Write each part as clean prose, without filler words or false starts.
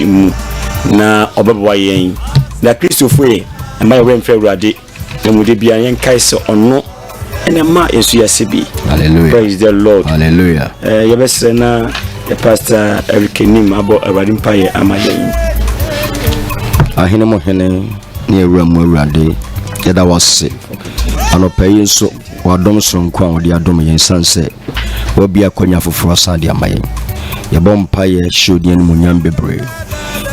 mu na obeba yen na Christopher e ma yɛ mfɛ Awurade na mu de bia yen kai se ono ene ma yesu yasebi. Hallelujah. Praise the Lord. Hallelujah. Yebesre na the pastor Eric Nim abo Awurade mpaye amayen. Ahene mo hene ne Awuramu Awurade yeda wase. Anopayi so wadom sonko a wode adom yen sanse wabia kwanya foforo sande amayen. Yebom mpaye hyodian munyam bebre.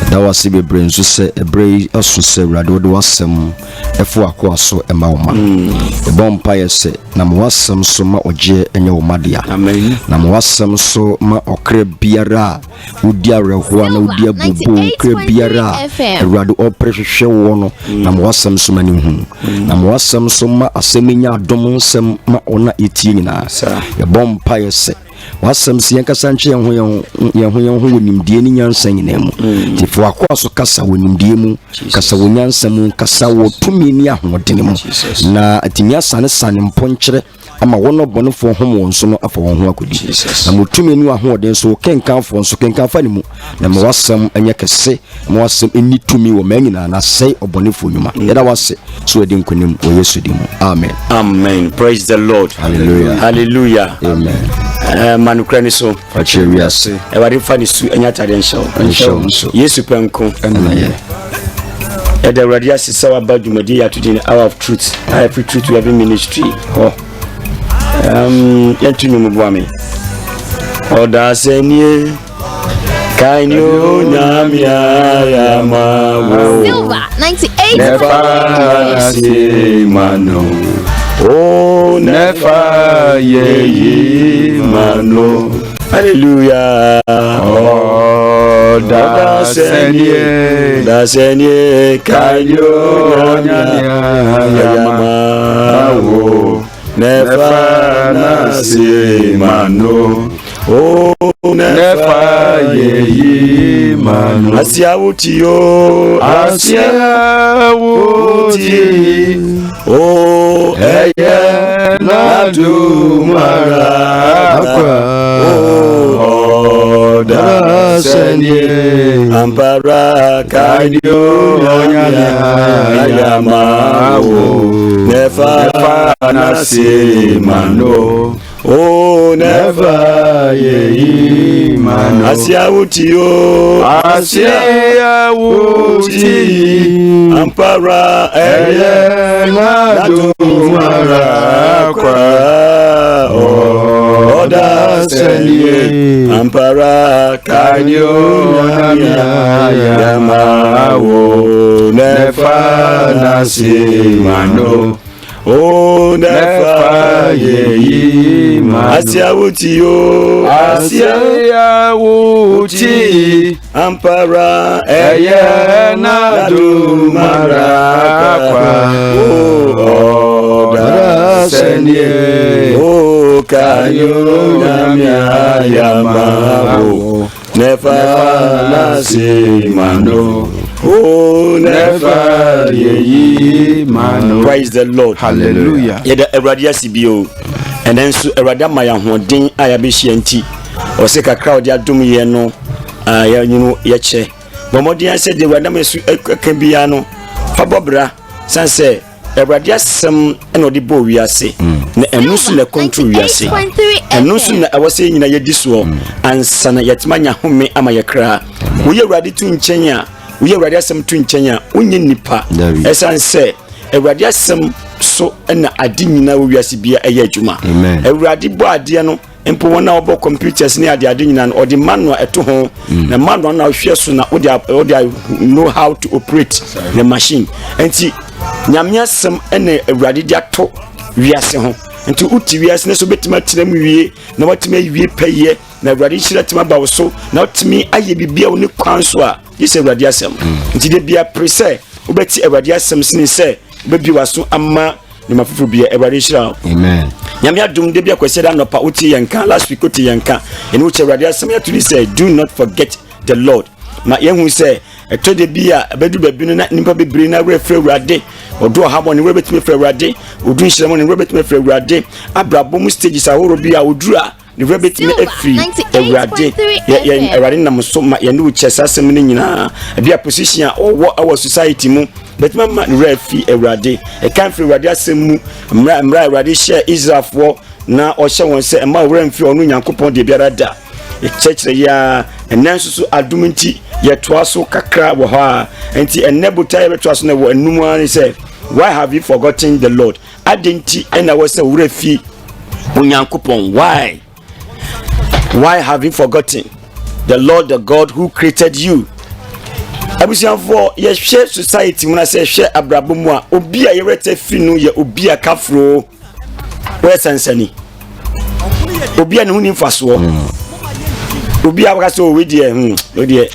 Da wase bebre nso se ebre aso se Awurade wode wasem efo akwa so ema wo ma. Yebom mpaye se na mo wasem so ma oje enye wo madia. Amen. Na mo wasem so ma okre biara wodi arehoa na wodi abubu okre biara Awurade oprehwehwe wo no na mo wasem so mani hu. Na mo wasem so ma asemenya adom nsem ma ona etie nyina. Yebom mpaye se wasam siyan kasanche yan ho wonimdie ni nyansan nyina mu tifo akwa so kasa wonimdie mu kasa wonyansam kasa wo tumi ni ahodene mu na atimi asane sane mponkyere ama wono bonofo ho mo nso no afa won ho akodi na mutumi ni ahoden so kenkanfo nso kenkanfa ni mu na me wasam anya kese mo wasam eni tumi wo manyina na sei obonefo nyuma yeda wase so edi nkonim wo Yesu di mu amen. Amen. Praise the Lord. Hallelujah. Hallelujah. Amen. Manukrani so Acheriase Ewade fani su enya tade nshaw Yesu penko Eda Awurade asisa wa ba dwumadi ya today hour of truth every truth we have in ministry yantu nyumu bwame oda senye kainyo nyamia ya mawo Silver 98 never say mano. Oh, never ye mano. Hallelujah. Oh, da senye kayo nyamawo never nasi mano. Oh, never ye mano. Asiawutiyo, asiawuti. Oh, eye na du marakwa. Oh, da senye ampara kadio nyamawo nefa nasi mano. Oh, never ye mano. Asiawutiyo, asiawuti. Ampara eye na du marakwa. Oh, da senye ampara kadio nyamawo nefa nasi mano. Oh, never ye mano. Asiawutiyo, asiawuti. Ampara eye na du marakwa. Oh, da senye o kayo nyamia yamawo nefa nasi mano. Oh, never ye mano. Praise the Lord. Hallelujah. Yeda Awurade asibio and then so Awurade maya hoden ayabehia nti o se kakra odi adom ye no ya nyinu ye che bomodi an se de Awurade mesu aka bia no fa bobra sanse Awurade asem ena odi bo wiase na enu so na control wiase enu so na awose nyina ye diso ansana yetimanya home ama ye kra wo ye Awurade tu nchen a wo ye Awurade asem tu nchen a onye nipa esanse Awurade asem so na ade nyina wo wiase bia eye adwuma Awurade bo ade no empo wona obo computers ni ade nyina no odi manual eto ho na manual na hwe so na odi know how to operate the machine enti nyame asem na Awurade dia to wiase ho enti uti wiase ne so betima tira mu wie na watima wie peye na Awurade hira tima ba wo so na otimi aye bibia wo ne kwan so a yese Awurade asem enti de bia prese obeti Awurade asem sini se bebi waso amma ni mafufuru bia Awurade hira. Amen. Nyame adum de bia kwese da no pa oti yenka last week oti yenka eni uche Awurade asem ya to say do not forget the Lord. Ma yehu say eto de bia bedu babi no na nipa bebre na refre Awurade odo habo ni rebetime frɛ Awurade odu nhiramo ni rebetime frɛ Awurade abrabo mu stages ahoro bia odura ne wura betime afiri awurade ye awurade nam so ma ye ne uchesa asem ne nyina bia position a our society mu betime ma ne wura afi awurade e kan fi awurade asem mu mra awurade share Israel for na o hye won se ma wura mfi onu Nyankopɔn de biara da e chekere ya enanso so aduminti ye toa so kakra wo ha enti enebuta ye toa so na wo enum ani se why have you forgotten the Lord adenti ena wo se wura fi Nyankopɔn why have you forgotten the Lord the God who created you abusianfo ye hwe society mu na se hwe abrabo mu a obi a ye rete fi no ye obi a kafro we sansani obi a ne huni mfaso obi a wakaso we die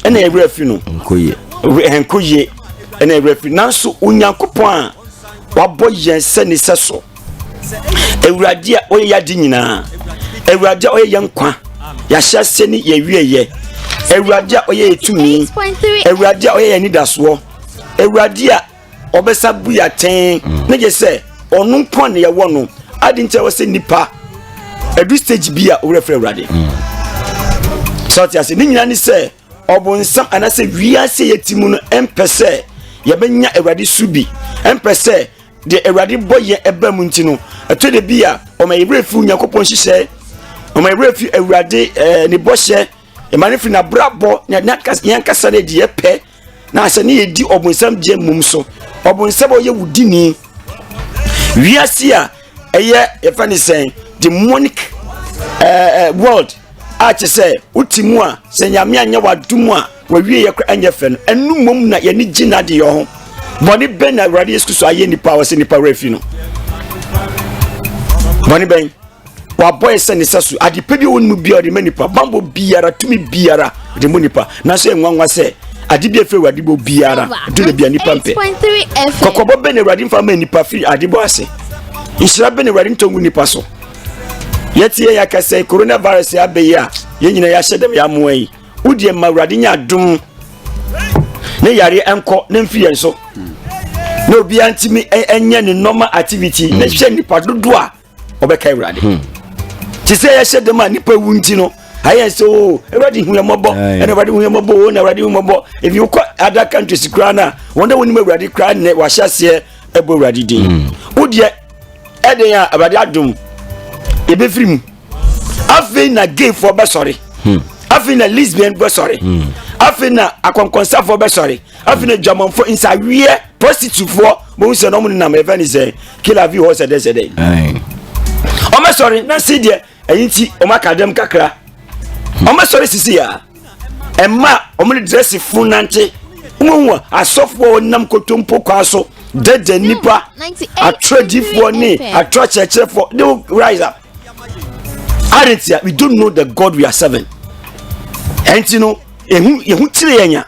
ena ye refi no enkoye ena ye refi nanso Onyankopɔn a wabɔ yense ne seso ewurade a oye yadi nyina ewurade a oye yankwa ya hyase ni ye wieye ewurade a oye etumi ewurade a oye yanidaso ewurade a obesa bu ya ten ne je se onu nko ne ye wo no adi nche wo se nipa edu stage bi a owurefre ewurade so ti ase ni nyina ni se obonsam anase wiase yetimu no empese ye benya ewurade subi empese de ewurade boye eba mu ntino eto de bia o ma Yebrefu Nyankopɔn hihye o ma Yebrefu ewurade ne bohye e ma ne fi na brabo na yan kasa de de pe na ase ne yedi obonsam je mum so obonsam o ye wudini wiase a eye e fa ne sen demonic world a che se utimu a se nyame anya wadumu a wawie ye kra anya fe no enu mom na ye ni gina de yo ho boni ben na ewurade Yesu so aye nipa wo se nipa refi no boni ben wa boy se ne sasu adipe bi wonu bia de manipa bambo biara tumi biara de munipa na so enwanwa se ade bi afre ewurade bo biara de bia nipa mpe kokobo ben ewurade mfa ma nipa fi adibo ase isira ben ewurade ntongu nipa so yetie ya kase coronavirus ya be ya ye nyina ya hyedem ya moai udie ma ewurade nya dum ne yare enko ne mfi yen so no bi antimi enye ne normal activity na hwe nipa dodo a obeka ewurade ti se ya hyedem a nipa wunti no ayen so ewurade hu yamobo and ewurade hu yamobo na ewurade hu yamobo if you call other countries krana wonder when ewurade kra ne wa hyase ebo ewurade din udie eden ya ewurade adum ebe firim afi na gay for be sorry afi na lesbian be sorry afi na akonkonsa for be sorry afi na jaman for insa wie prostitute for bo se no mu na me even say kill have you horse dey o me sorry na see there ayinti o makadem kakra o me sorry sisi ya emma o me dress funante umu asofo nam kotompo kwaso dede nipa atradi for ni atrocheche for they will rise up. Aritia, we don't know the God we are serving. And you know, yehu tire yenya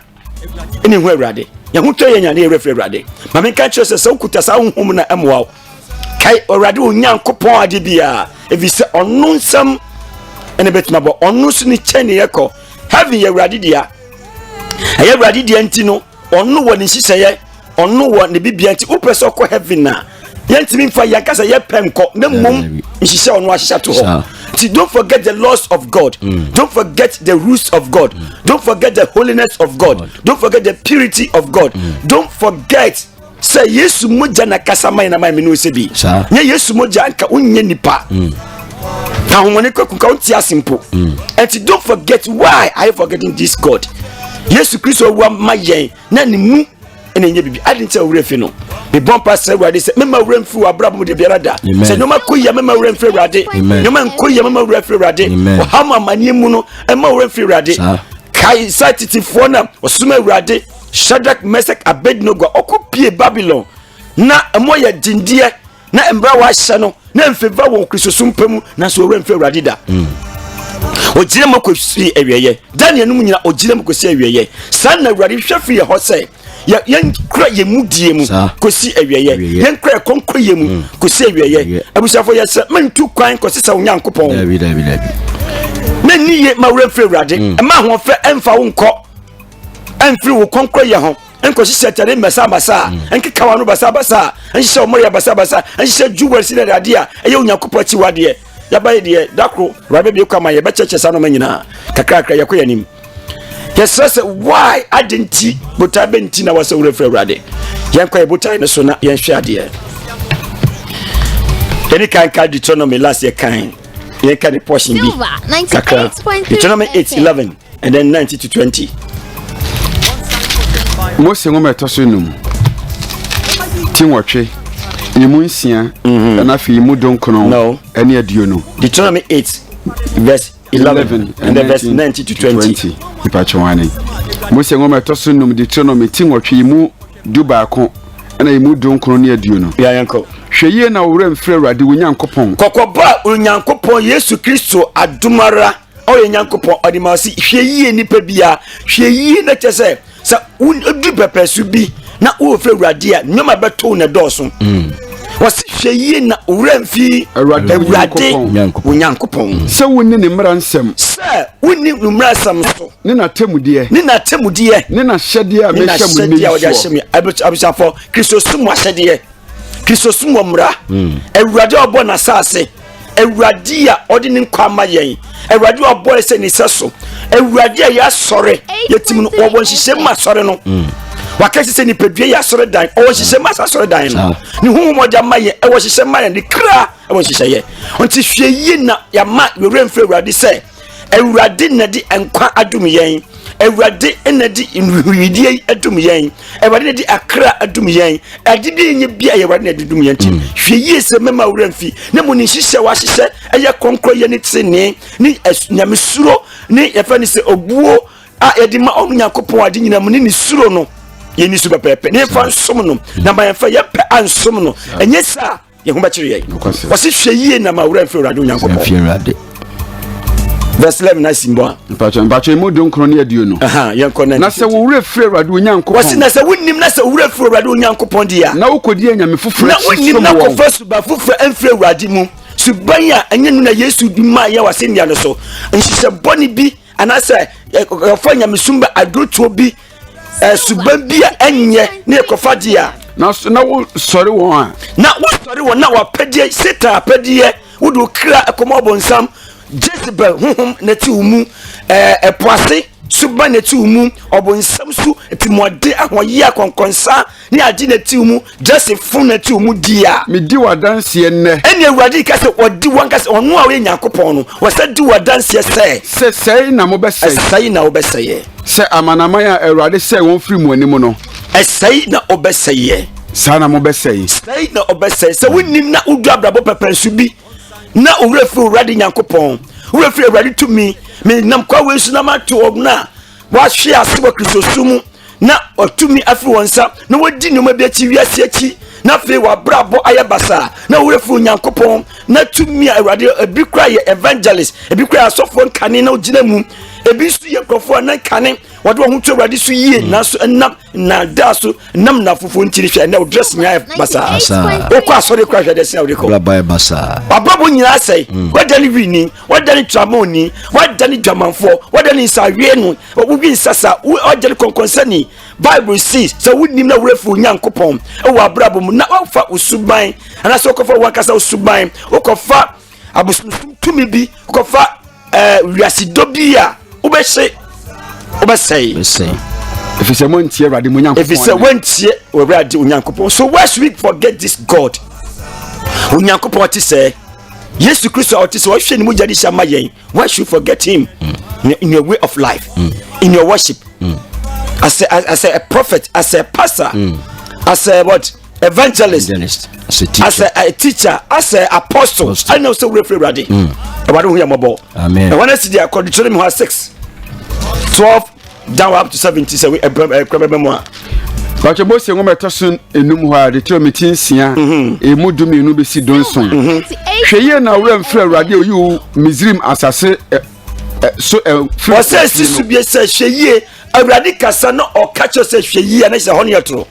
ene hu awurade yehu tire yenya na refre awurade ma me catch us so kuta sa honhom na emwa kai awurade Onyankopɔn ade bia if you say onu nsam ene betima bo onu so ni chene yeko heaven awurade dia aye awurade dia ntino onu wo ni hihye onu wo ne bibia nti upeso ko heaven na yentimi mfa yankasa ye penko na mum hihye onu ahihya to ho. Don't forget the laws of God. Don't forget the rules of God. Don't forget the holiness of God. Don't forget the purity of God. Don't forget say Yesu moja na kasama na mai menu sebi. Nye Yesu moja anka unye nipa. Na humone kwa kunka unti asimpo. And don't forget why are you forgetting this God? Yesu Kristo wa mayen na ni mu ene nye bibi adi nte awrefi no me bon pastor Awurade se mema awremfi wa brabo de biarada se no makoya mema awremfi Awurade no man koya mema awremfi Awurade o hama manie mu no ema awremfi Awurade kai satitifo na osuma Awurade Shadrach Meshach Abednego okopie Babylon na emoya dindie na embra wa hye no na mfeva won krisosumpemu na so awremfi Awurade da ojire makosi awieye Daniel no nyina ojire makosi awieye san na Awurade hwefi ye ho se yen kra ye mudie mu kosi awieye yen kra konko ye mu kosi awieye abusafo ye se mentu kwan kosi sa Onyankopɔn na niye mawremfi Awurade ma ho fe emfa wo nkɔ emfiri wo konko ye ho enkosi setare masa enkeka wano basa enhye omori basa enhye juwel si na ade a eye Onyankopɔn chi wade ya ba de dakro rabe bi kwama ye be cheche sa no manyina kakra yakọ yanim yes why adenti bota benti na wasa wura frewrade yankwa bota ne so na yanhwe ade any kind Deuteronomy last year kind yanka the portion bi Deuteronomy 8:11 and then 90 to 20 Mose ngoma etoso num tinwotwe imu nsia na fi imu donkono ene aduonu Deuteronomy 8 verse 11 and then verse 90 to 20 ipachwane Mose ngoma etoso num Deuteronomy tinwotwe imu dubaako na imu donkono ne aduonu ya yanko hweye na wura mfre Awurade wonyankopon kokoba onyankopon Yesu Kristo adumara o nyankopon odimasi hweye nipa bia hweye na chese sa udu pepesu bi na wo fre Awurade a nyoma beto na doso wasi hweye na wura mfi Awurade onyankopon se wonni ne mmara nsem se wonni ne mmara nsem so ne na temude ne na hyede a mehya mu ne abusafo Kristo sumu ahyede Kristo sumu mmara Awurade obo na sase Awurade a odi ne nkwama yen Awurade obo se ni seso Awurade a ya sore yetim no obo nhihye ma sore no wakati se ni pedue ya sore dan o nhihye ma sore dan no ni hu mo ja maye e wo nhihye ma ni kra e wo nhihye ye onti hwe yi na ya ma were mfre Awurade se Awurade na di enkwa adum yen Awurade na di inhuidie adum yen Awurade na di akra adum yen adidi nye bia Awurade na di dum yen tim hwe yi se mema wura mfi na mo ni nhihye wa hihye eye konkro ye ni tene ni nyamesuro ni ye fa ni se obuo a ye di ma onu Yakopon ade nyina mo ni suro no ye ni su pepepe ni fa nsom no na ma ye fa ye pe ansom no enye sa ye ho ba kire ye wose hwe yi na ma wura mfi Awurade Yakopon verse 11 na simbo mpacho mu donkono ne aduonu na se wo wura fre Awurade onyankopon wose na se wonnim na se wura fre Awurade onyankopon dia na wokodi anyame fufure na wonnim na kofa suba fufure emfre Awurade mu suban a enye nu na Yesu di ma ye wase ndia no so nhihye boni bi anase kofa nyame sumba adoto bi suban bi a enye na kofa dia na wo sori won a na wo sori won na wa pedie seta pedie wo do kra akomobonsam Jezebel na ti umu epoase suba na ti umu obonsam su etimode ahoye akonkonsa ni ade na ti umu Joseph na ti umu dia me di wadanse enne ene Awurade ka se odi wanka se ono a we Yakopon no wasa di wadanse sei na mo besei sei na obeseye se amanaman a Awurade se won firi mu anim no sei na obeseye sana mo besei sei na obeseye se wonnim na udu abrabo pepensu bi na urefu Awurade Yakopon urefu Awurade tumi me nam kwa wesu na mato na wa hwe ase wa Kristo sumu na otumi afiri wonsa na wodi no mabia chi wiase achi na fe wa brabo ayabasa na urefu Yakopon na tumi Awurade ebi kra ye evangelist ebi kra asofo nkane na ogina mu ebi su ye krofo na nkane wado ho tu Awurade su yie na so nam na da so nam na fofo ntiri hwe na dress nya basa o kwa sori kra hwe de sin awde ko baba basa ababo nyina sei wadani wini wadani tramoni wadani dwamanfo wadani sawie no obi nsasa wadani konkonsani Bible says so wonnim na wurefu Yakopon e wa brabo mu na ofa usuban ana so kofa wakasa usuban okofa abusum tumi bi okofa wiasidobia ubese if it's a montie Awurade mu Yakopon if it's a montie Awurade Yakopon so why should we forget this God Yakopon ti say Jesus Christ out is what shame mujadi shama yen why should you forget him in your way of life in your worship as a prophet, as a pastor, as a what evangelist, as a teacher, as a apostle. I know so we're ready. Amen. And when I see the Deuteronomy 6:12 down up to 70, so we But your boss, you met us in Numwa, the Termitinsia, a mudumi no be si donson. She now ran for radio, you Mizrim as I say, so for says to be a say, Awurade kasa no o catch us hwe yi na se hono yetro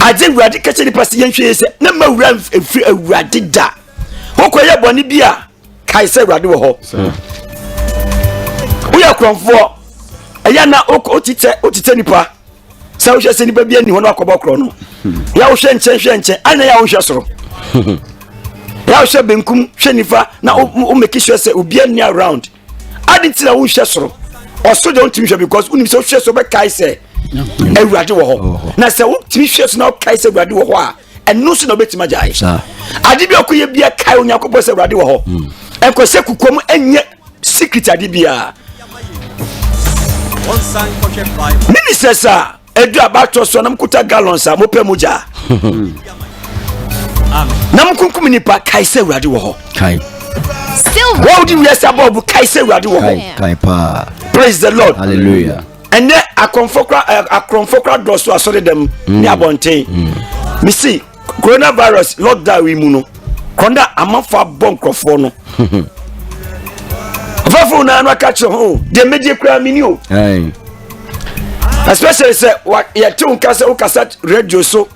ade Awurade catch the person yen hwe se na ma wura efri Awurade da hokoye boni bia kai se Awurade wo ho uya kronfo eya na otite nipa sa wo hwe se nipa bia ni hono akobo kro no ya wo hwe nchen ana ya wo hwe soro now she benkum shenifa na o make sure say obi ani around adinti na wo hwe soro o so don't me because unim so hwe so be kai say ewurade wo ho na say wo timi hwe so na kai say ewurade wo ho a enu so na obetima jai ade bi okoye bia kai onyakopo say ewurade wo ho enko se kukom enye secret ade bia ministers a edu abato so na mkuta gallons a mopɛ muja na mkunkum nipa kai say ewurade wo ho kai still what do you say about kai say ewurade wo ho kai pa praise the Lord hallelujah and then akonfokra doso asore dem ni abonten me see coronavirus lockdown we mu no konda amafa bonkrofo no Vafu na anwa catch ho de media kra mini o especially say ya ti unkasa ukasa radio so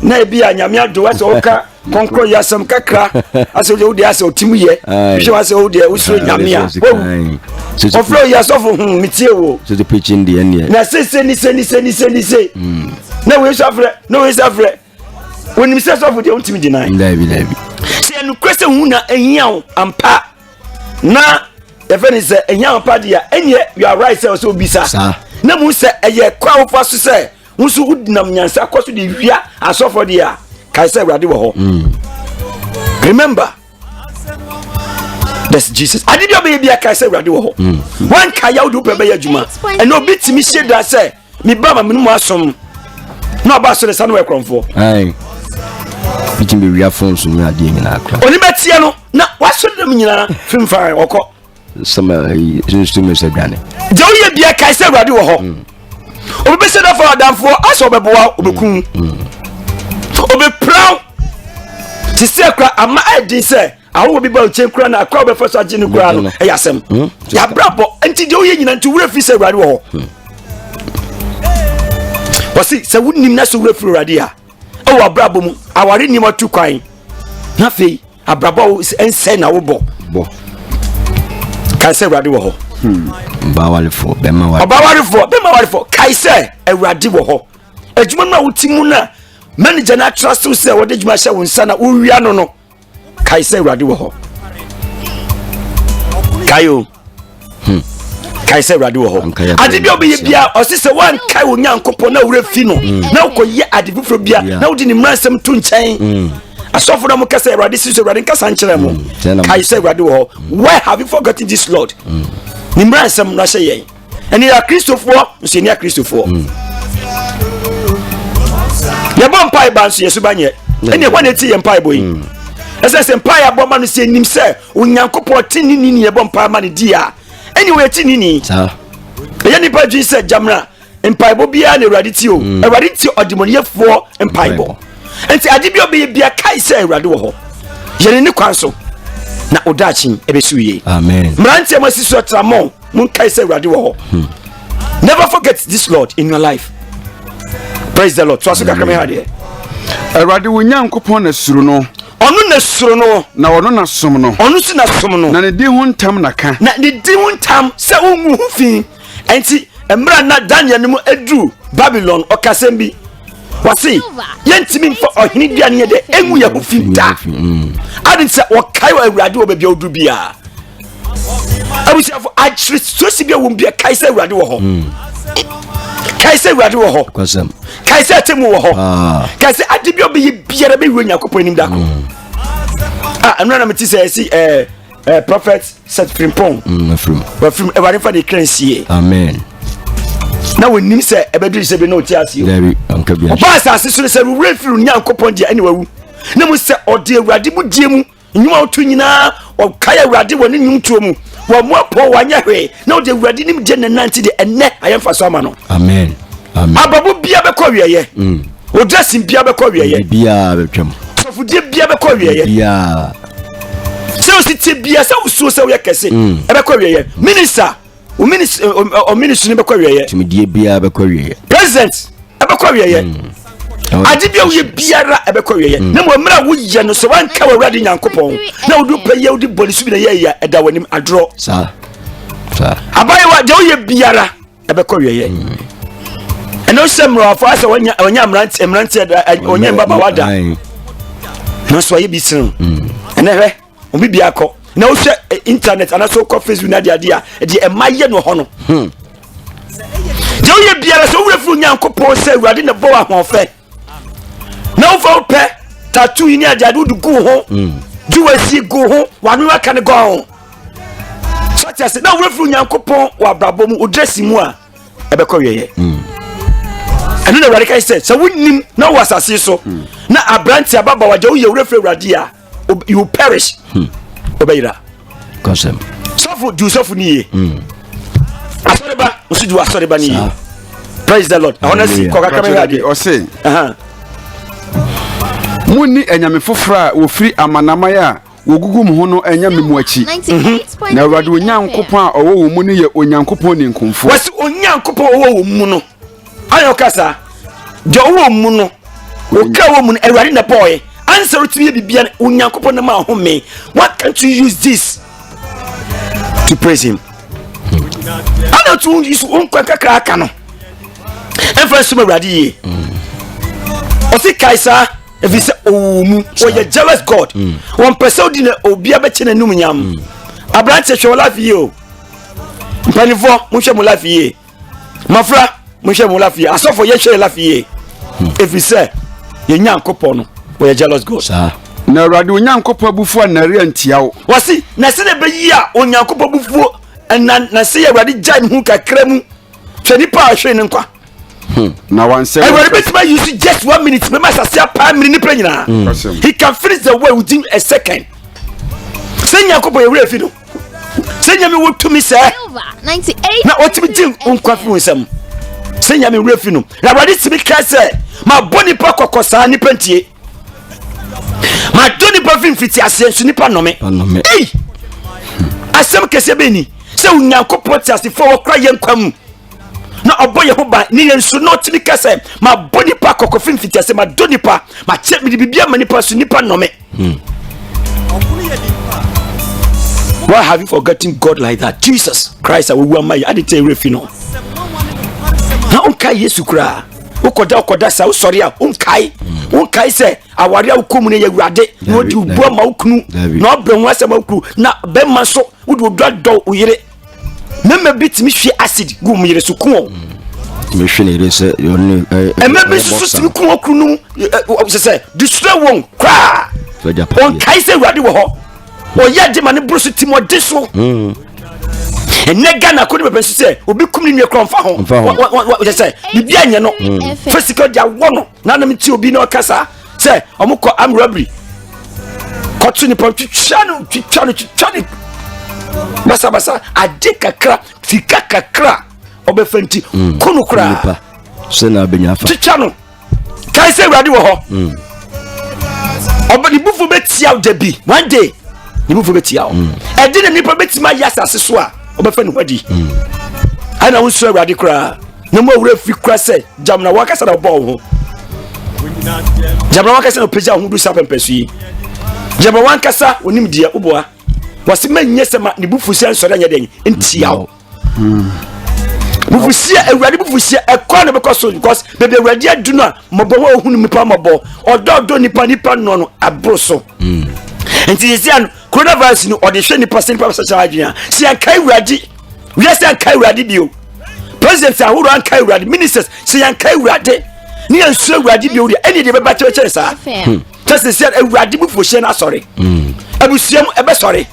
na ebi anyame ado ase oka konkro yasam kakra ase o de ase otimu ye bisho ase o de usro nyame a o flow yasofu mitie wo so the preaching the end na se na we suffer when me say suffer de ontimi deny labi se enu kwese hu na ehia ampa na efeni se ehia ampa dia enye you are right say so bisa na mu se eye kwa wo faso se nso udinam nyansa kwaso de hwia asofo dia kai say ewurade wo ho remember that's Jesus I did your baby kai say ewurade wo ho one kai ya udu pe be adwuma eno bitimi sheda say me ba ma menu asom na ba so de sanu e kromfo bitin be wia phone so me ade nyina akra oni betie no na waso dem nyina fimfa okọ sama instrument se gane je oye bia kai say ewurade wo ho obi se da for adamfo aso obeboa obekun obi proud ti se kra ama edi se awo bi ba uche kra na akra obi first agene kra no e yasem ya brabo enti je oye nyina nti wura fi se ewurade wo ho wasi se wunim na so wura fi ewurade a o wa brabo mu aware ni matu kwan na fe abrabo ense na wo bo kai say ewurade wo ho bawalifo bema warifo kai say ewurade wo ho adwuma na wotimu na manager na trust say wo de dwuma hye wo nsa na wo wia no kai say ewurade wo ho kayo kai say ewurade wo ho ade bi obi bia o se wan kai wo nyankopo na wura fi no na wo ye ade fufuro bia na wo di ni mransem to nchen asofo na mo kasa ewurade si so ewurade nkasa nkyere mo kai say ewurade wo ho why have you forgotten this Lord ni mransem na hye yen eni ya Kristofo nso ni ya Kristofo ya bon pai ban so yesu banye eni kwa neti ye pai boy ese pai aboma no se nim se onyankopɔ tinini ni ye bon pai ma ne dia anyway tinini sa ye ni pa dwi se jamra pai bo bia na ewurade ti o ewurade ti odimoniefo pai bo enti ade bi obi bia kai se ewurade wo ho ye ni kwan so na odachi ebesuye amen mrantie masiso tramo mun kai se ewurade wo ho never forget this Lord in your life. Praise the Lord. So aso kakame ha de. Ewurade wo nyankopon na suru no. Onu na suru no. Na ono na som no. Onu si na som no. Na ne di ho ntam na ka. Na ne di ho ntam se ungu hu fi. Enti emra na Daniel no edu Babylon okasem bi. Wasi yentimi mfa ohini duane ye de engu ya hu fi da. Adin se wokai wa Ewurade wo bebia odu bia. Abusiafo achiri so si bia wo bia kai se Ewurade wo ho. Kai se Ewurade wo ho. Kwasem. Kai se temu wo ho. Kai se ade bia obi biara be wi Nyankopon nim da ko. Amna na meti se si prophet set frimpon. From Ewurade fa de kransie. Amen. Na wonim se ebedu se be no ti ase. Very ankabia. Oba asase so se wu refiru Nyankopon dia anyway wu. Na mu se ode Ewurade mu die mu nyuma otu nyina o kai Ewurade woni nyum tuo mu. Wa mo po wanya hwe na ode Ewurade nim je nanti de enne ayemfa so ama no. Amen. Amen. Ababu bia be ko wieye. O dressing bia be ko wieye. Bia be twam. So die bia be ko wieye. Bia. Se o siti bia se o so se o yakese. E be ko wieye. Minister o minister be ko wieye. Timidie bia be ko wieye. President e be ko wieye. Ade bia wo ye biara e be ko wieye. Na mo mra wo ye no so wan ka wa Ewurade Nyankopon. Na wo du pa ye wo di bolisu bi na ye ya e da wanim adro. Sa. Abaye wa de wo ye biara e be ko wieye. Eno semro afo ase wonya mrante onya baba wada. Na so ye bi sin. ɛnɛ obi bi akɔ na wo hwɛ internet ana so kɔ Facebook na dia de emaye no ho no je wo ye biara so wura fu Nyankopɔn sɛ Awurade ne bɔ wa hoɔfɛ na wo fa pɛ tattoo ni ade do gu ho juwasi gu ho wa no aka ne go ho so tia se na wura fu Nyankopɔn wa brabɔ mu odresi mu a ɛbɛkɔ yeye ɛno na Awurade kai sɛ wonim na wo asase so na abranti ababa waje wo ye wura fu Awurade a you perish obeyira konsem sofu ni asoreba usuju asoreba ni praise the Lord. I want to see koka kamera de o say munni enyame fofora wo firi amanamaya wogugu mu ho no enyame mu achi na Awurade Onyankopɔn a owo wo mu ne ye Onyankopɔn ni nkomfo wasi Onyankopɔn owo wo mu no ayo kasa de owo mu no wo ka wo mu no Awurade na boy answer to be bibia Onyankopɔn na ma home. What can't you use this to praise him? I don't want you to kakra aka no emfa suma Awurade ye o si kaisa if you say mu o ye jealous God one person di na obi abeche na num nyam abrante hwe life ye o mpanifo mo hwe mo life ye mafra mo hwe mo life ye asofo ye hwe life ye if you say ye Nyankopɔn no we are jealous God na Awurade Onyankopɔn bufu anare antiawo wasi na se na beyi a Onyankopɔn bufu na se Awurade jan hu kakra mu twani pa ahwe ne nkwa na wanse Awurade betima use just 1 minute me masase pa minute ni pranyina he can finish the word within a second se Nyankopɔn Awurade fi no se nyame wo tumi se 98 na otimi jin nkwa fi wonsam se nyame Awurade fi no na Awurade timi ka se ma boni pa kokosa ni pantie ma doni pa fin fiti asensu ni pa nome ei asem kese beni se Onyankopɔn tiase fo okra ye nkwam na oboye ho ba ni yensu no timi kase ma boni pa kokofin fiti ase ma doni pa ma che mi bibia mani pa su ni pa nome why have you forgotten God like that? Jesus Christ I will my I did tell you no na onka Yesu kura ukoda sa usori a unkai se aware akomu ne Awurade na odi ubo ma ukunu na obrenwu asema ukuru na be ma so udi oddo uyire mema bitimi hwe acid gu mu yire so kuo me hwe ne rese yoni mema so timi kuo kunu se destroy won kwa onkai se Awurade wo ho oya de mane brusu timo de so enega na ko de be se obi kum ni nwe fa ho wo se bibia nye no physical dia wono na na mti obi na okasa se omukọ am robbery kotu ni pon twitwano basa ade kakra fika kakra obefanti kunu kra se na benyafa twitwano kai se Awurade wo ho obadi bufu betia debi one day ni bufu betia o ede ne nipa betima yasa so a obefa ni hwadi ana wonso Awurade kra na mo wura fi kra se jamna wakasa na ball ho jamna wakasa no peja ho du sapempesu yi jamna wankasa onim dia uboa wasi manye sema ni bufusia nsore anya den ntiawo bufusia Awurade bufusia ekwa na bekoso because bebe Awurade aduno a mobo ho hunu mipa mobo ododo nipa no abroso nti yesian coronavirus no ode hwe nipa sen nipa sa adwia si ankai Awurade wiase ankai Awurade bio president ahuru ankai Awurade ministers si ankai Awurade ni ansu Awurade bio de eni de beba chere sa just say Awurade bufusia na sorry abusiam ebe sorry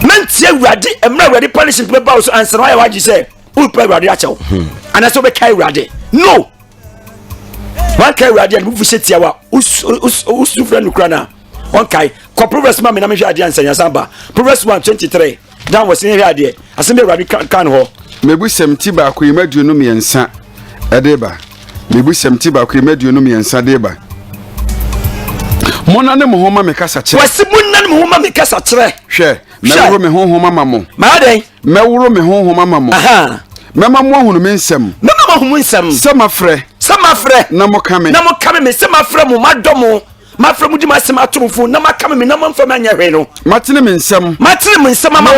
menti Awurade emra Awurade punishment be ba so answer why waji say who pray Awurade achew ana so be kai Awurade no one kai Awurade and bufu setia wa usu friend krana one kai ko Proverbs ma me na me hwe ade ansanya samba Proverbs 1:23 dan was in here ade asembe Awurade kan ho mebusem ti ba ko yemaduonu miensa edeba mebusem ti ba ko yemaduonu miensa deba mona ne mo homa me kasa kire wasi mona ne mo homa me kasa kire hwe mewuro me honhoma mamo ma den mewuro me honhoma mamo aha mema mo hunu me nsem mema mo hunu nsem sama frɛ na mo kame me sama frɛ mo madomo ma frɛ mo di masema atomfo na makame me na mamfa manya hwe no matene me nsem ama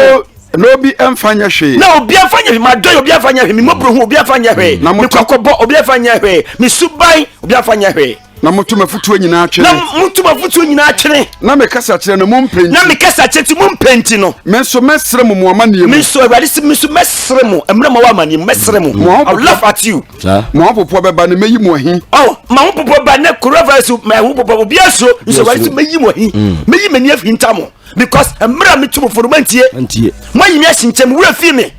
no obi emfanya hwe na obi afanya hwe madoy obi afanya hwe me mobro hu obi afanya hwe me kokobo obi afanya hwe me suban obi afanya hwe na mutuma futuo nyina atwene na mutuma futuo nyina atwene na me kasa kyerɛ no mo mpenti na me kasa kyerɛ mo mpenti no me so mesre mo amane me so awade se me so mesre mo emra mo amane mesre mo I laugh at you mo popo beba ne meyi mo ahi oh ma ho popo ba ne coronavirus ma ho popo obi aso so awade se meyi mo ahi meyi mani afinta mo because emra me tumo formantie mo yi me ahyinkyem wura fi me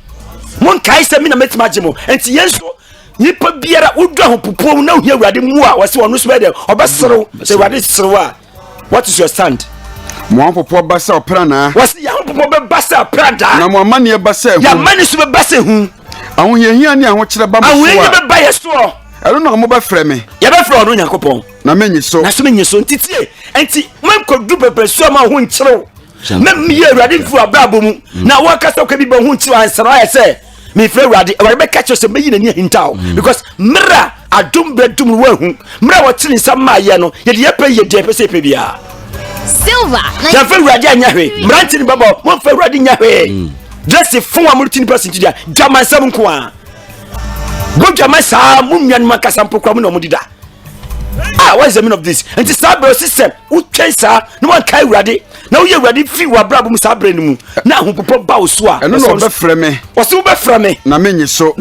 mo nkai se me na metima gye mo enti yenso nipa biara udwa ho popom na ohia awade mu a wose wono so be de obeserew se awade serew a what is your stand mo popo ba sa opra na wose ya ho popo be ba sa prada na mo amane ba sa hu ya mane so be ba sa hu ahohia ne ahokyere ba mo so ahohia be ba yeso ero no mo ba frɛ me ya be frɛ ono Nyankopɔn na menyi so na so menyi so ntitie enti man ko du pepe so ma ho nkyerew mem ye awade fu abrabo mu na wo kasa ko bi ba ho nkyerew ansara ya se me frɛ awade awade be catch us meyi na ni hintaw because mra adum bedum wo hu mra wo tiri nsam ma ye no ye de ye pe pese pe bia Silver ya frɛ awade anya hwe mra ntini babo mo frɛ awade nya hwe dress fun wa mo tini person dia jama nsam nko a go jama sa mo nwan makasa mpokwa mo na mo dida what is the meaning of this and the cyber system who chesa no one kai awade na wo ye awade fi wa brabo mu sabre ni mu na ahopopo ba wo so a eno no be frɛ me wo so be frɛ me na menyi so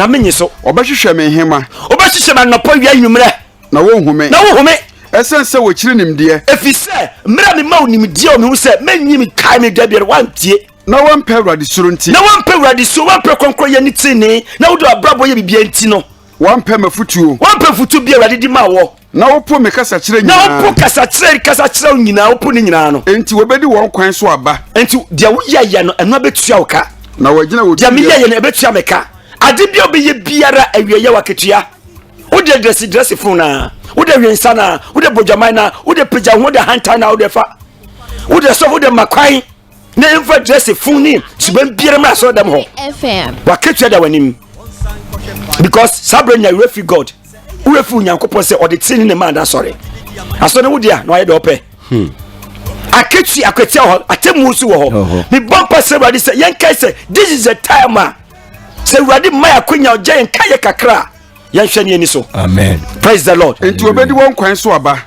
obɛhwehwɛ me hema obɛhwehwɛ me nopo wia nwumre na wo hume ɛsɛnse wo kyiri nimdeɛ efisɛ mra me ma onimdeɛ o me hu sɛ menyi me kai me da biere wantie na wampɛ awade suro nti na wampɛ awade so wampɛ konkro ye ni tini na wo do abrabo ye bibia nti no wampɛ mafutuo wampɛ futu bia awade di ma wo na wopo me kasa kyerɛ nyina na wopo kasa kyerɛ nyina wopo ni nyina no enti wobedi wɔn kwan so aba enti dia wo ya no ɛno abetua wo ka na wagina wo dia me ya no abetua me ka ade bia obeye biara awieye waketua wo de dress fun na wo de wensa na wo de bojamai na wo de pija wo de hanta na wo de fa wo de so wo de makwan na enfa dress fun ni suban biara ma so dem ho FM waketua da wanim because sabrenya refi God urefu Nyankopɔn se ode tini ne man da sorry aso ne wo dia na aye de opɛ aketua ho atemu su wo ho me bompa se Awurade se yen kai se this is a time se Awurade maya kwanya oje yen kai kakra yen hwɛ ne ani so amen praise the Lord enti obedi wɔn kwan so aba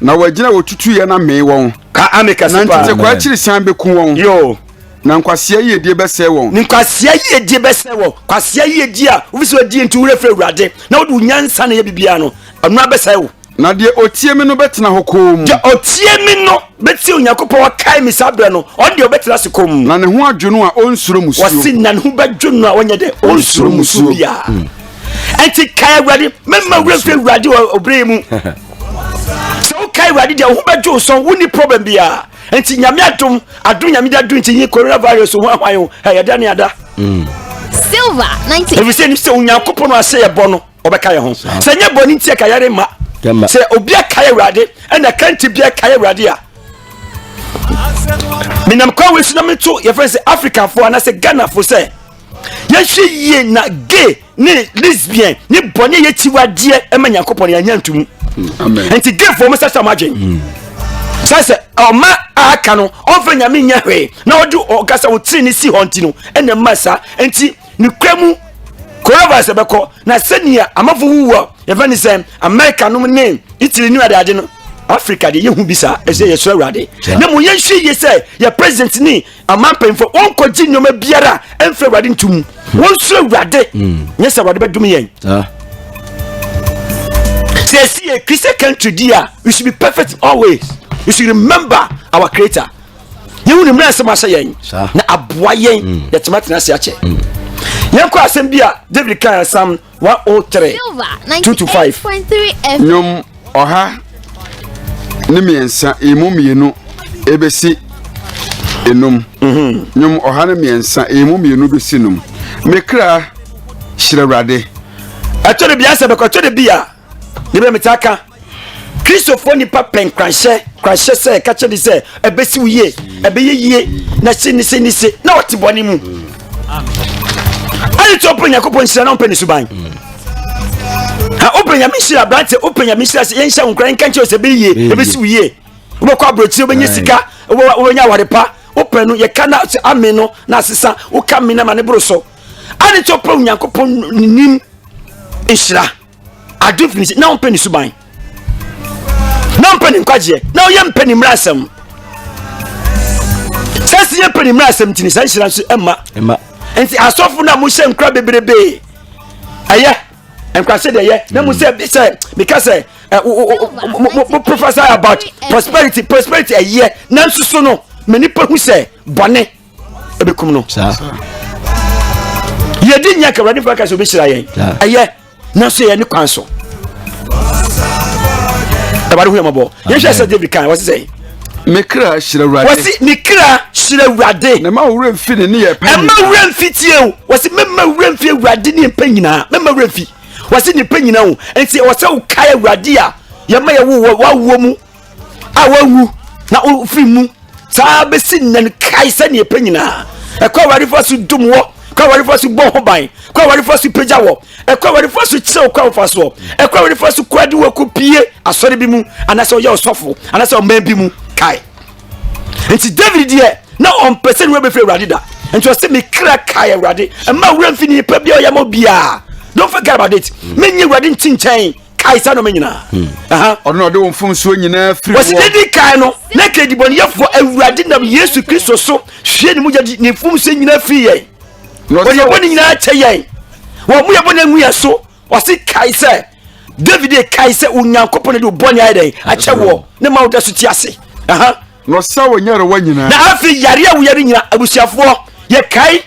na wagina wotutu ye na me wɔn ka ameka sipa na ntete kwa kyiri san beku wɔn yo na nkwasia yedie bɛsɛ wɔn ni nkwasia yedie bɛsɛ wɔn kwasia yedie a wo fiso die nti wurefre Awurade na wo du nyansa na ye bibia no anu abɛsɛ wo na de otie me no betena hokom de otie me no beti Onyankopɔn wakai me sabre no on de obetena se kom na ne ho adwono a onsuro musuo wasi na ne ho badwono a wonye de onsuro musuo bia enti kai Awurade memma wurefre Awurade obre mu so kai Awurade de ho badwo so woni problem bia enti nyame adom nyame da dun nti coronavirus ho ahwan ya da ne ada Silver 90 ebi se ni se Onyankopɔn ase ye bɔ no obeka ye ho se nye bɔ ni nti ka yare ma se obi akaye Awurade na kanti bia akaye Awurade a minam kwa we sunam to ye friend say Africa for and say Ghana for say ye hwe ye na gay ni lesbian ni bɔne ye tiwade e ma Nyankopɔn ya nyantum amen enti gay for me say samadwen say oma aka no onfa nyame nya hwe na odu ogasa wo tiri ni si honti no ene masa enti ni kwamu coronavirus beko na senia amafo wuwa yefani say America no name Italy ni ade no Africa de yehu bisa ese yeso Awurade na mo yenhwe ye say ye president ni amampemfo onkoji nyoma biara emfa Awurade ntum wonso Awurade nyesa Awurade bedum yen say see a Christian country dia we should be perfect always. We should remember our creator. You will remember some yen na aboa yen yetimati na se ache. Yen ko asem bia David kan Psalm 103 2-5 nyom oha ne miensa emu mienu ebesi enum nyom oha ne miensa emu mienu besi num mekra hyira Awurade atode bia se beko atode bia ne be metaka Christopher nipa pen krashe se ka che di se ebesi uye ebeye na se na otiboni mu ali to open Yakobon hira na open suban ha open ya mishira brante open ya mishira se yen hya nkran kan che se beye ebesi uye wo kwa brochi obenye sika wo nya warepa open no ye kana ame no na asesa wo ka me na mane broso ali to open Yakobon nim hira adu finish na open suban na mpani nkwaje na o ye mpani mrasem sase ye mpani mrasem tini san hira so emma enti asofo na mo hye nkra bebrebe aye nkra se de ye na mo se because professor about prosperity aye na nsusu no mani pa hu se bone ebekum no ye di nya ka radi fa ka so be hira ye aye na so ye ni kwanso abadu hu yamabo ye hwe se David kan what's say mekra hira radi wasi nikra hira radi na ma wura mfi ne ye pa ma wura mfi tie o wasi memma wura mfi radi ne pa nyina memma wura mfi wasi ne pa nyina o enti wasi o kai radi a ye ma ye wo mu a wawu na o fi mu sa be sin na kai se ne pa nyina e kwa wari fo su dum wo kwa wari fo su bo ho ban kwa wari fo su peja wo e kwa wari fo su chire kwa fo so e kwa wari fo su kwadi wo ko pie asori bi mu anase o ye osofo anase o man bi mu kai enti David die na on person we be free radida enti o se me kra kai rade e ma wura mfini pa bia o ya mo bia don't forget about it menye rade ntinchen kai sa no menyina ono de wo mfum so nyina free wo wasi dedi kai no na kredi boni yefo awurade na Yesu Kristo so hwe ni mugya ni mfum so nyina free ye wo ye boni nyina che ye wo mu ye boni ngu ye so wasi kai se David kai se unyankopon de boni ayden a che wo ne ma wo da so ti ase no sa wo nyare wa nyina na afi yare a wo yare nyina abusiafo ye kai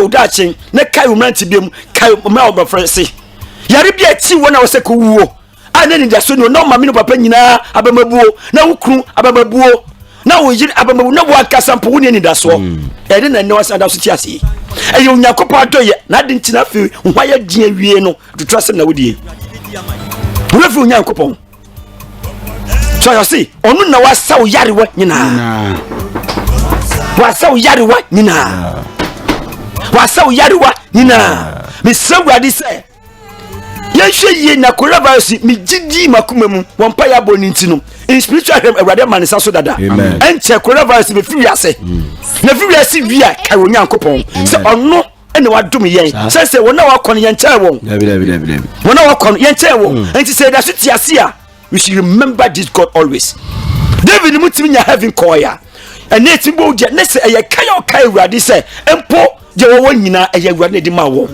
wo da chen na kai wo mranti biem kai ma wo bafrese yare bia ti wo na wo se ko wuo ana ni da so no ma me no papa nyina abamabuo na wo kru abamabuo na wo yiri abamabu na wo akasampo wo ni da so e de na ne wasa da so ti ase e yo nyakopo adoye na de ntina fi hwa ya dia wie no tutu ase na wo die wo fi nyakopo so you see onu na wasa wo yare wa nyina wasa wo yare wa nyina wasa wo yare wa nyina me sewrade se yehwe ye na coronavirus mi gidi makumemu wonpa ya boni ntino in spiritual realm awrade manisa so dada enche coronavirus be fi wiase na fi wiase wia kai onyankopon se ono ene wadom yen se wona wakon yen chae won wona wakon yen chae won enti se da so tiase a we should remember this God always. David mutimi nya heaven koya ene timbo je ne se eye kai awrade se empo je wo nyina eye awrade di ma wo.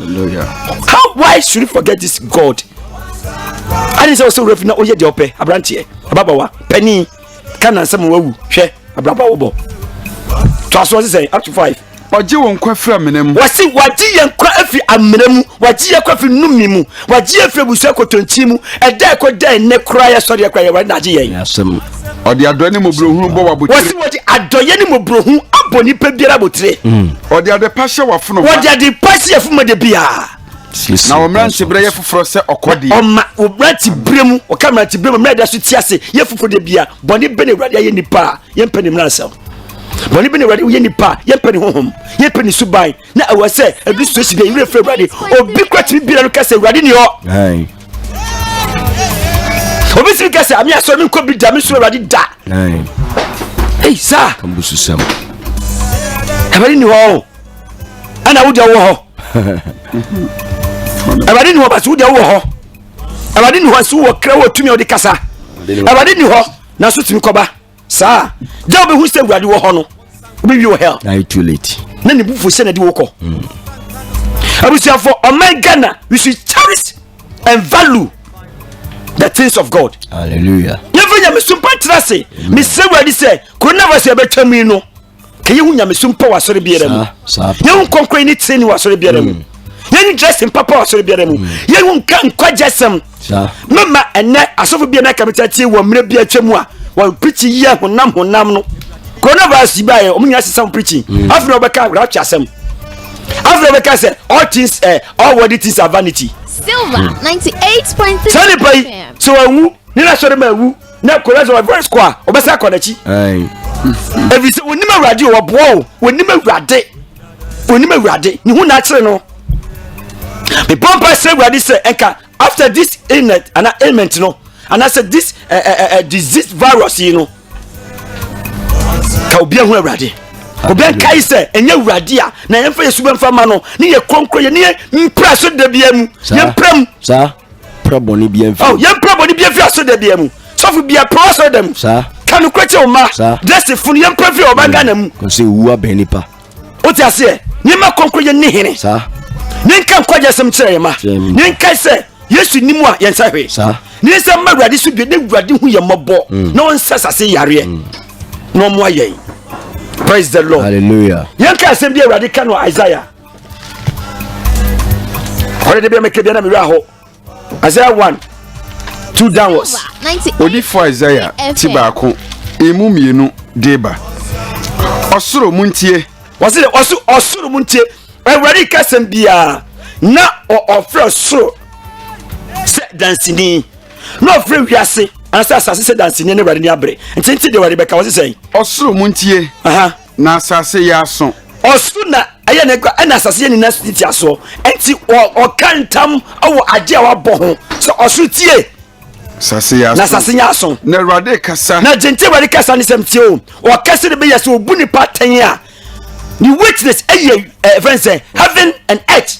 Why should you forget this God? I didn't say also refina oye de ope abrantie ababawa penny kana nsem wawu hwe ababawo bo to aso say up to 5 oje won kwa fra menem wasi waji yen kwa afi amenemu waji ye kwa fi numi mu waji ye frebusu akotonti mu eda ko da ne kra ya sori akwa ye wa na je yen asem odi adoye ni mobrohu bo wabotire wasi waji adoye ni mobrohu aboni pe biara botire odi ade pashe wafuno wadi ade pashe afuma de bia na omranti bre ye fufuro se okodi oma omranti bremu o kameranti bremu mrada so tiase ye fufuro de bia boni bene urade ye nipa ye mpani mransa boni bene urade ye nipa ye mpani honhom ye mpani subai na awase ebi so si de ire fre urade obi kwati bia no kase urade ni ho obi si kase ami aso mi ko bi da mi so urade da sa kambusu sam urade ni ho ana wudi wo ho abadi ni ho basu de wo ho abadi ni ho su wo kra wo tumi o de kasa abadi ni ho na so tumi koba sa je obi hu se urade wo ho no obi wi wo hell na too late na ni bufu se na di wo ko abusia for Ghana we should cherish and value the things of God. Hallelujah. Never nya mesumpa trase me se urade se coronavirus e betwam no kaye hu nya mesumpa wa sore biere mu ye hu konkon ni tseni wa sore biere mu yen dressing papa wasori biara mu yen hu kan kwajesem mama ene asofo bia na kamita tie wo mre bia twemu a wo preach ye honam no coronavirus ba ye omunya sesam preaching afro obeka ra twasem afro obeka say all things all worldly things are vanity. Silver 98.3 Sani pai so wu ni na sori ma wu na coronavirus kwa obesa konachi evi se wonima urade wo bo wonima urade ni hu na kire no the pumper say urade say enka after this illness and ailment no and I said this disease virus you know ka obi hu urade obi kai say enye urade a na yemfa yesu bemfa ma no ni ye konkro ye ni mpra so da bia mu ye mpram sa proboni bia mfi ye mpra boni bia fi so da bia mu so asɔfo bia pro them sa kanu kwache o ma dress funu yem prefi o banga na mu ko se wu abenipa o ti ase ni ma konkro ye ni hene sa ni kan kwaje sem kire ma ni kan se yesu nimu a yen sa hwe sa ni se ma wurade so bi de wurade hu ye mabo na on sasase yare no mo ayen. Praise the Lord. Hallelujah. Yen kan sem bi wurade kan no Isaiah ore de bi me kebia na me ho Isaiah 1:2 downwards. Odi for Isaiah ti ba ko emu mienu deba osoro muntie wasi de osoro muntie ewurade kasem bia na ofre soro se dansini na ofre wiase ansa asase se dansini ne ewurade ni abre ntenti de ewurade beka wasi sen osoro muntie na asase ya so osu na aye na kwa na asase ye ni na city aso enti o kantam awo age a wabɔ ho so osu tie sase ya so na sase nya aso na ewurade kasa na gente ewurade kasa ni sem tie o kase de be yase obu ni paten a the witness friends heaven and earth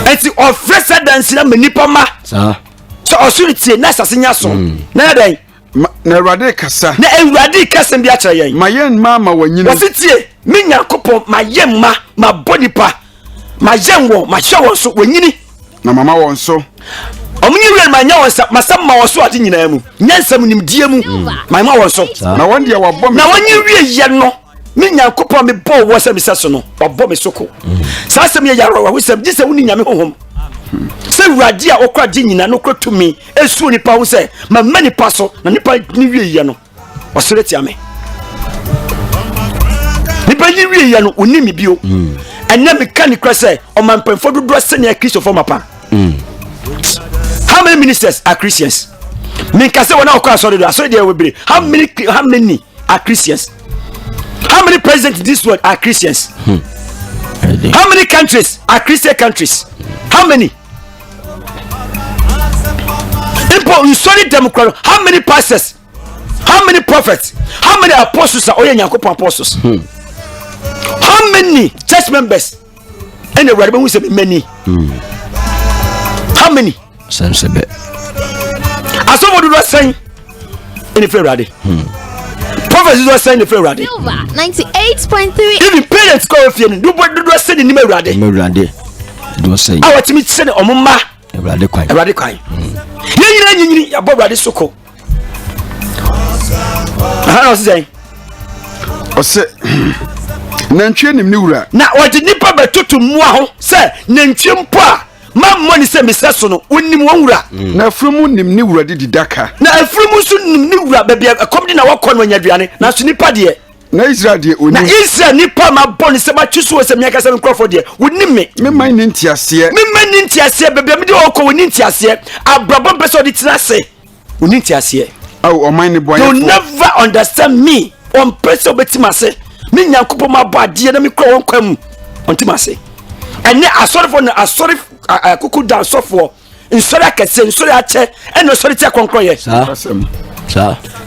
enti ofresa dance na manipa ma sa so osurity na sasenya so na den na ewurade kasa na ewurade kasa bi a kire yen mayen ma wanyina wasitie me nyankopon mayen ma bonipa mayen wo ma hwe wo so wanyini na mama won so omunyi wi ma nya won sa masam ma wo so ade nyina mu nyansam nimdie mu ma wo so na won dia wabɔ na wonyi wi ye no me nyankopon me bɔ wo se me seso no wabɔ me soko sa asem ye yaro wa husem gise woni nyame honhom se wurade a okra di nyina no krotumi esu nipa wo se ma mani paso na nipa ni wi ye no osere tia me nipa ni wi ye no oni mi bio enya me kan kra se o man pemfo dodo se ne Christopher mapa how many ministers are Christians me kase wona okra so dey we bere how many are Christians? How many presidents in this world are Christians? How many countries are Christian countries? How many? In solid democrat, how many pastors? How many prophets? How many apostles are Oyanyankopon apostles? How many church members? And the word say many. How many? Sensebe. As somebody was saying in the Ferrari. Prophets was saying the Ferrari. 98.3. Even parents go if you do was saying the Ferrari. Merade. Do say. I want to send omuma. Erade kwan. Erade kwan. Yini ya bob rade soko. Aha was saying. Ose nantwie nim ni wura. Na wadi nipa betutu mua ho say nantwie mpo a ma money say meseso no onim wonwura. Na afrumu nim ni wura di daka. Na afrumu so nim ni wura baabi akomdi na wakɔ no nyaduane na so nipa de na Israel de oni. Na Israel nipa ma bɔ ne se ba twiso se miaka se nkrofo de onim me. Me man ni ntiase. Me man ni ntiase baabi me de okɔ woni ntiase abrabɔ beso de tinase. Woni ntiase. Oh, o man ni boy. You never understand me. On person betimase. Me nyankopɔ ma bɔ ade na me kɔ won kwam. Ontimase. Ene asorifo na asorif akuku da sofo. Nsori akese nsori ache ene nsori te konkro ye. Sa.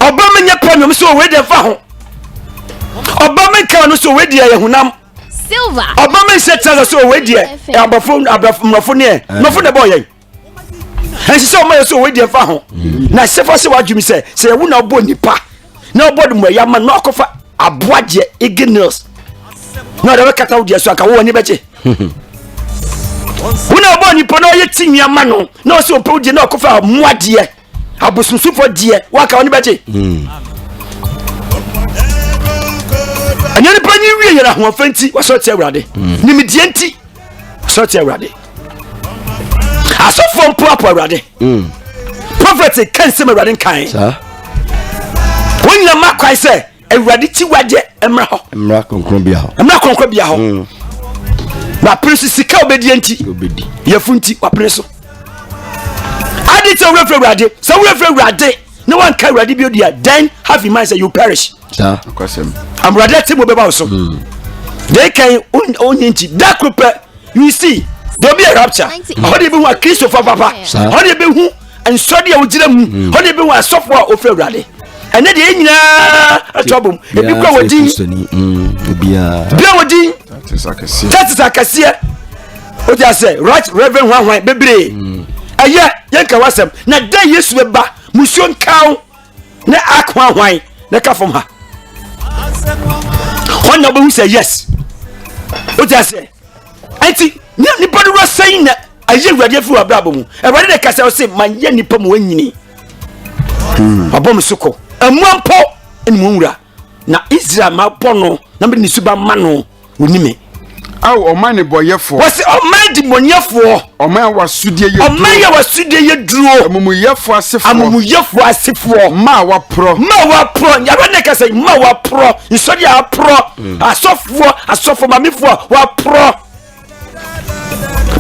Oba me nya premium so we de fa ho. Oba me ka no so we de ye hunam. Silver. Oba me se tell so we de abafo mafo ne. Mafo de boy ye. Ensi so ma so we de fa ho. Na sefo se wadwumi se ye wo na obo nipa. Na obo de mo ya ma na okofa aboaje ignils. Na de kata wo de so aka wo ni beche. Una obo nipa na ye tinwa ma no. Na so opo de na okofa muade. Abosunsufo de waka wo ni beche. Anyani panyi wie yera ho fanti wasote awrade nimidie nti wasote awrade asofo mpo awrade prophet kan se awrade kan sa wonya makwai se awrade ti wade emra ho emra konkro bia ho na prince sika obedie nti obedi yafunti wapre so adi te awrade so awrade no one can awrade bi odia then have in mind say you perish sa Kwasem. I'm ready to move about so. They can only that group. You see, there'll be a rapture. How do you be Christopher Papa? How do you be who and study a Jim? How do you be a software of February? And then the India a trouble. If you go with that is a cassia. What I say, right, Reverend One White, baby. Yeah, Yanka was him. Now, there used to be back. musuo nkaw na akwa hwan na ka fom ha hon obo say yes o just say anti ni body ro saying na aye awurade afi wa brabo mu awurade de kasa o say man ye nipa mu anyini abom soko amuampo eni mu nwura na Israel ma bono na me ni suba ma no onime aw oman ne boyefo wose oman di monyefo oman wasudie ye oman ya wasudie ye duro amumuyefo asefo ma wa pro yabe ne ka say ma wa pro isori a pro asofo mamefo wa pro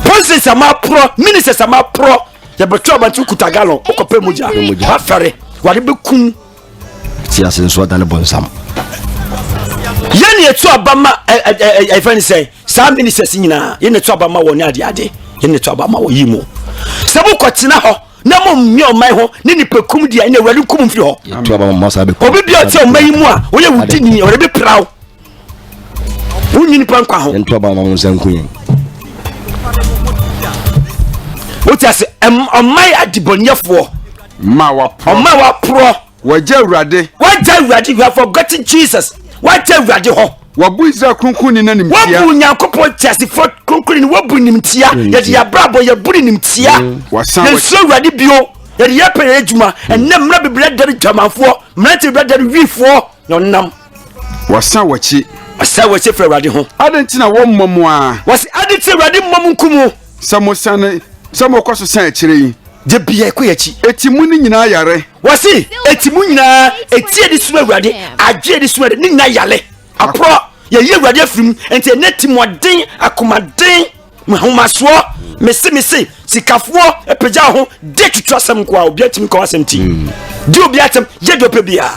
police ama pro ministers ama pro ya betro ba tu kutagalo okope moja afare wade bekum ti asenso dan bonsam yene etu abama I find say some ministers nyina yene etu abama woni ade yene etu abama wo yimo sabu kwatena ho na mo mmie omai ho ne nipakum dia ne awale kum mfi ho etu abama mo sabe obi bi o te omai mu a wo ye wudini o be praw wunyi nipa nkwa ho etu abama mo sankuyen o ti ase omai adibonyefo ma wa pro waja awurade you have forgotten Jesus waja awurade ho wabu Israel kunkun ni nanimtia wabu nyankopon tiase for kunkun ni wabu nimtia ye dia brabo ye buri nimtia wasan so awurade bio ye ya pere adwuma enne mra bibla dare dwamanfo mra te bibla dare wifo no nam wasan wachi for awurade ho adentina wo mmomu a wasi adenti awurade mmom nkumu samo kwaso san akire yi de bia ko yachi etimu ni nyina yare wasi etimu nyina etie di suma awurade adwe di suma ni nyina yale apro ye awurade afrim ente netimoden akomaden mahomaso mesi sikafo epagya ho de tutu asem ko a obi atim ko asem ti di obi atem ye do pebia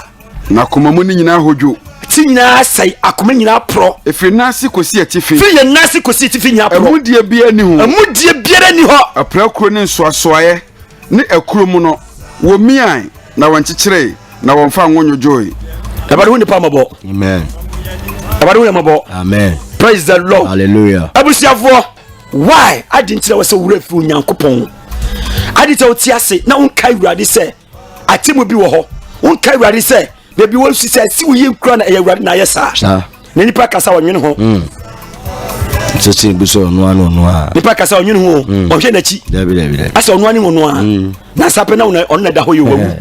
na komamu ni nyina hodwo ti nyina sai akoma nyina pro efi nasi kosi atifi fi ye nasi kosi atifi nya pro amudie bia ni ho amudie biara ni ho apra kro ne nsoasoaye ne akuro mu no wo mian na wankyekere na wonfa nwonyojoy abade hu ni pa mabo amen abade hu mabo amen praise the Lord hallelujah abusiafo why adintira wase wura fi onyankopon adita otiase na unkai wurade se atemu bi wo ho unkai wurade se bebi wo si se si wo yenkura na wurade na yesa na nipa kasa wonwene ho tete biso no a nipa kasa wonwene ho ohwe na chi dabi asa ono ani ono a na sape na ono da ho ye wawu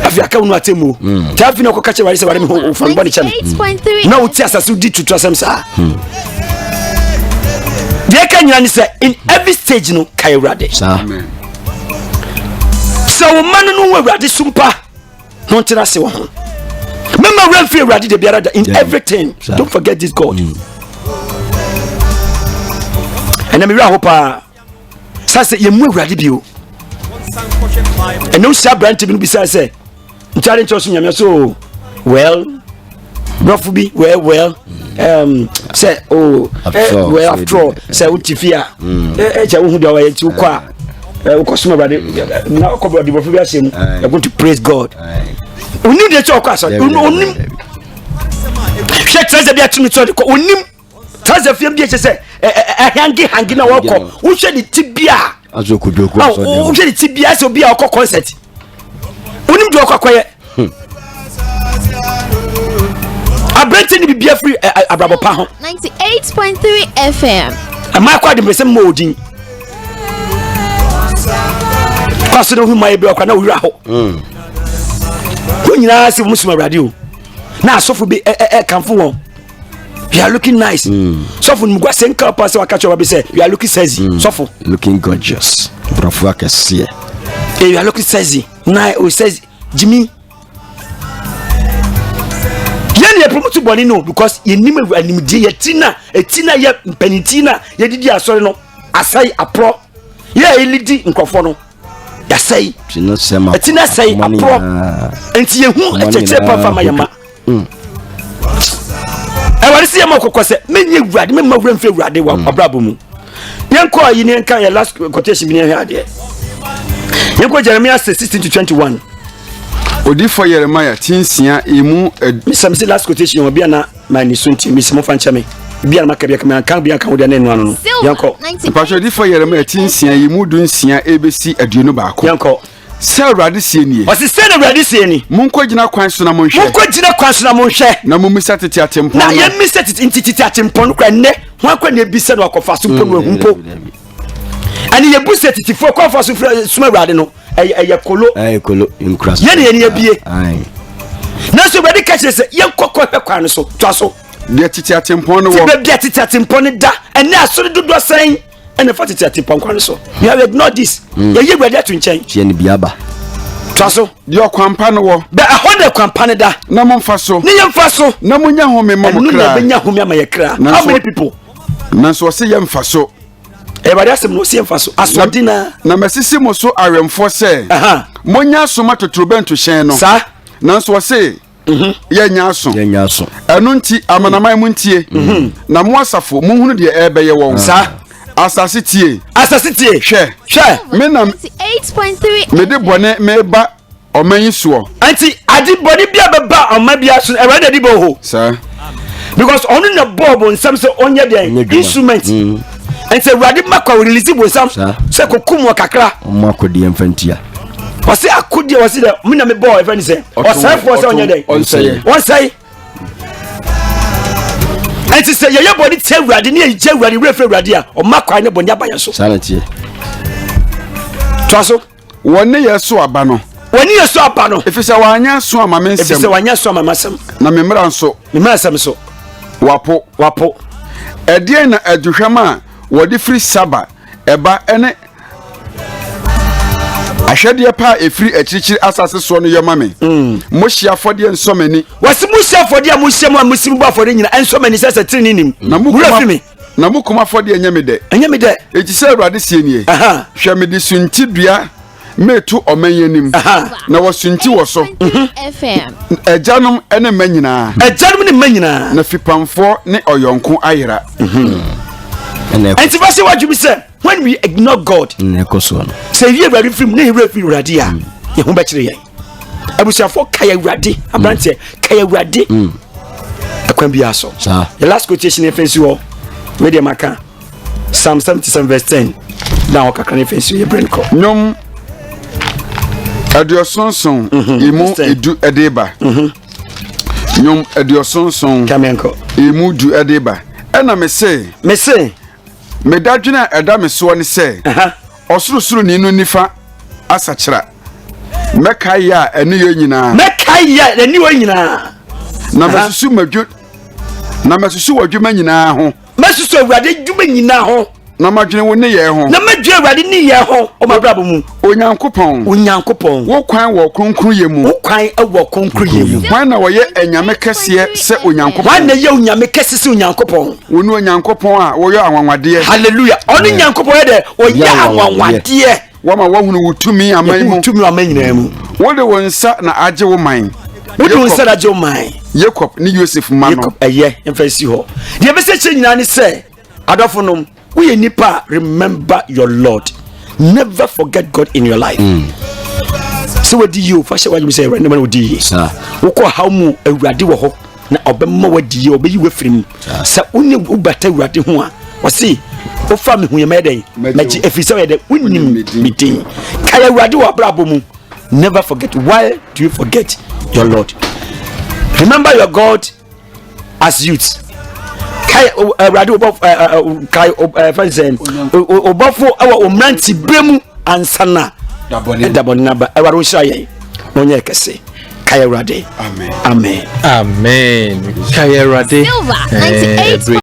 afi aka ono atemu tafi na kokache wale se wale me ho fan body chame na uti asase di tutu asem sa de ka nyina ni se in every stage no kai wurade amen so man no wurade sumpa no tira se wo ho mema wura fi wurade de biara in everything don't forget this God and me wura hopa sase ye mu wurade bio and no sha brand bi no bi say ntare nchoso nyame so well rough be well say well after all say utifia cha wo hu dia wa yenti ukwa ukosuma brade na okobro di bofu bi asem you're going to praise God onim de cho kwa so onim she transe bia tumi to ko onim transe fiem bia che say hangi na wako wo hwe di tibia azokudoku so de wo hwe di tibia so bia okọ concert onim de okọ koye abrante ni bibia free abrabo pa ho 98.3 FM ama kwa de mesem modin kwaso no hu mai be kwa na wura ho ko nyina se musuma radio na asofo be kanfo won you are looking nice sofo mu gwa senka pa se waka chowa be say you are looking sexy sofo looking gorgeous brofo akese you are looking sexy na o says Jimmy ye promote boni no because ye nim animdi ye etina ye mpanitina ye didi asori no asai apro ye elidi nkofo no ya sai etina sai apro enti ye hu echeche pa fama yama e wari se yama kokose menye wurade memma wura mfe wurade wa abrabo mu yenko yi ne nka ye last quotation bi ne hwa de yenko Jeremiah 16:21 Odifo Yeremiah tinsia emu misamisi last quotation obi na mani sunti misimo fanchame bia na makabia kama kan bia kan wode na enu anu yanko Pastor Odifo Yeremiah tinsia emu dunsia ebesi aduonu baako yanko sɛ awurade sie nie ɔsi sɛ na awurade sie ni monkɔ gyina kwan so na monhwɛ monkɔ gyina kwan so na monhwɛ na mummisa tete atempɔn na yɛmmisa tete atempɔn no kora nnɛ ho akɔ na ebisa no akɔfa so mpo no ahu mpo ɛne yɛbu sɛ titifoɔ kɔfa so suma awurade no ɛyɛ kolo nkras yɛne yɛbie nanso awurade ka kyerɛ sɛ yɛnkɔkɔ hwɛ kwan no so toa so deɛ tete atempɔn no wɔ baabi a tete atempɔn no da ɛnɛ asɔre dodoɔ sɛn ɛna fa tete atempɔn kwan no so you have ignored this yɛyɛ awurade ato nkyɛn tiɛ ne biaba toa so deɛ ɔkwanpa no wɔ bɛ ɛhɔ na kwanpa no da na momfa so ne yɛmfa so na monya home ma mo ɛno na kra bɛnya home ama yɛ kra how many people nanso ɔse yɛmfa so ɛwade asɛm no ɔsi yɛmfa so asɔde na masisi mo so awɛmfoɔ sɛ monya asoma totorobɛnto hyɛn no saa nanso ɔse yɛnya aso ɛno nti amanaman mu ntie na mo asafo mohunu deɛ ɛbɛyɛ wɔn saa asase tie hwɛ me na 98.3 mede bɔne meba ɔman yi soɔ anti ade bɔne bia bɛba ɔma bia so ɛwade adi bɔ ho saa because ɔno na bɔɔbo nsɛm sɛ ɔnyɛ deɛ instrument ɛnti awurade ma kɔ release bo nsɛm sɛ kokum wɔ kakra ɔmo akɔdeɛ mfantia ɔse akodeɛ wɔse dɛ mina me bɔɔ ɛfɛ ne sɛ ɔsɛefoɔ sɛ ɔnyɛ dɛn ɔnsɛe ɛnti sɛ yɛyɛ bɔne tia awurade ne yɛgya awurade werɛ fɛ awurade a ɔma kwae ne bɔne aba yɛ so saa na teɛ toa so wɔne yɛ so aba no wɔne yɛ so aba no ɛfiri sɛ wɔanyɛ so ama me ɛfiri sɛ nsɛm wanyɛ so ama masɛm na me mmara nso memma asɛm so wapo ɛdeɛn na aduhwam a wɔde firi saba ɛba ɛne ahwɛdeɛ pa a ɛfiri akyirikyiri asase soɔ no yɛma me mohyia afɔdeɛ nsɔ m'ani wɔse mohyia afɔdeɛ a mohyia mu a mosi mu bɔ afɔdeɛ nyina ɛnsɔ m'ani sɛ sɛ tere ne nim wura fi me na mokum afɔdeɛ nyɛ me dɛ ɛnyɛ me dɛ ɛti sɛ awurade sie nie hwɛ mede sunti dua meetu ɔman yi anim na wɔsunti wɔ so agyanom ne mma nyinaa na fipamfoɔ ne ɔyɔnko ayera ɛnti fa sɛ wadwumi sɛ when we ignore God sɛ yɛ awurade firim ne yɛwerɛ firi awurade a yɛho bɛkyerɛ yɛn abusuafoɔ ka yɛ awurade aberanteɛ ka yɛ awurade ɛkwan biaa so yɛ last quotation yɛfɛ nsi hɔ medeɛ maka Psalm 77 verse 10 na wɔkakra ne fɛ nsi yɛbrɛ no kɔ nnwom aduɔsonson emu edu ɛde ba nnwom aduɔsonson emu du ɛde ba ɛna mese medadwene a ɛda me soɔ ne sɛ ɔsorosoro ni no nifa asakyera mɛkae a ɛne yɛ nyinaa na masusu wadwuma nyinaa ho masusu awurade dwuma nyinaa ho na madwene wo ne yɛ ho na madwene awurade ne yɛ ho ɔmabrabɔ mu onyankopɔn wo kwan wɔ kronkroyɛ mu kwan na wɔyɛ anyame kɛseɛ sɛ onyankopɔn wo ne onyankopɔn a wɔyɛ anwanwadeɛ hallelujah ɔne nyankopɔn yɛ dɛ ɔyɛ anwanwadeɛ wama woahunu wo tumi aman mu wode wo nsa na agye wo man Jacob ne Joseph ma no ɛyɛ ɛmfa si hɔ deɛ bɛsɛ kyerɛ nyinaa ne sɛ adɔfo nom we nipa remember your Lord, never forget God in your life. So what do you fashion what you say right now what do you woko how mu awurade wo ho na obemma wadi ye obeyi wafrim sa unni ubata awurade ho a wo se o fa me hu ye meden magi efisa we de unnim midin kaya awurade wo abrabo mu. Never forget. Why do you forget your Lord? Remember your God as youth. Radio above obafo awa omranti bremu ansana dabonina ba ewaro hiraye onye kese kaya rade amen kaya rade